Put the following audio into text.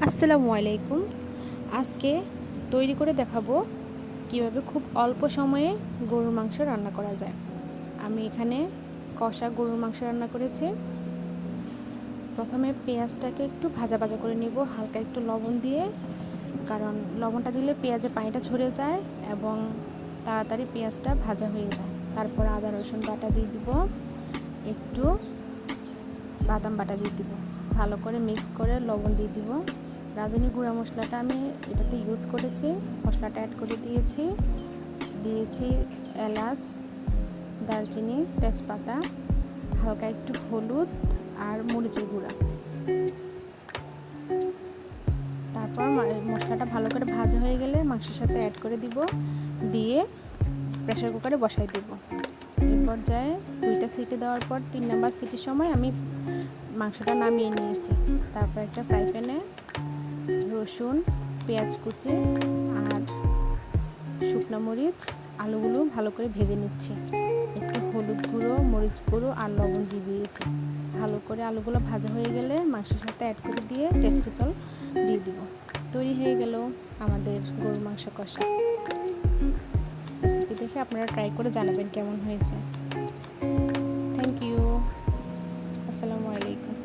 আসসালামু আলাইকুম। আজকে তৈরি করে দেখাবো কিভাবে খুব অল্প সময়ে গরুর মাংস রান্না করা যায়। আমি এখানে কষা গরুর মাংস রান্না করেছি। প্রথমে পেঁয়াজটাকে একটু ভাজা ভাজা করে নেব হালকা একটু লবণ দিয়ে, কারণ লবণটা দিলে পেঁয়াজের পানিটা ঝরে যায় এবং তাড়াতাড়ি পেঁয়াজটা ভাজা হয়ে যায়। তারপর আদা রসুন বাটা দিয়ে দিব, একটু বাদাম বাটা দিয়ে দিব, ভালো করে মিক্স করে লবণ দিয়ে দিব। রাঁধুনি গুঁড়া মশলাটা আমি এটাতে ইউজ করেছি, মশলাটা অ্যাড করে দিয়েছি এলাচ, দারচিনি, তেজপাতা, হালকা একটু হলুদ আর মরিচের গুঁড়া। তারপর মশলাটা ভালো করে ভাজা হয়ে গেলে মাংসের সাথে অ্যাড করে দিব, দিয়ে প্রেসার কুকারে বসাই দিব। এই পর্যায়ে 2টা সিটি দেওয়ার পর 3 নাম্বার সিটির সময় আমি মাংসটা নামিয়ে নিয়েছি। তারপর একটা ফ্রাই প্যানে রসুন, পেঁয়াজ কুচি আর শুকনো মরিচ, আলুগুলো ভালো করে ভেজে নিচ্ছি। একটু হলুদ গুঁড়ো, মরিচ গুঁড়ো আর লবণ দিয়ে দিয়েছি। ভালো করে আলুগুলো ভাজা হয়ে গেলে মাংসের সাথে অ্যাড করে দিয়ে টেস্টি সল্ট দিয়ে দিব। তৈরি হয়ে গেল আমাদের গরুর মাংস কষা। রেসিপি দেখে আপনারা ট্রাই করে জানাবেন কেমন হয়েছে। Thank you. আসসালামু আলাইকুম।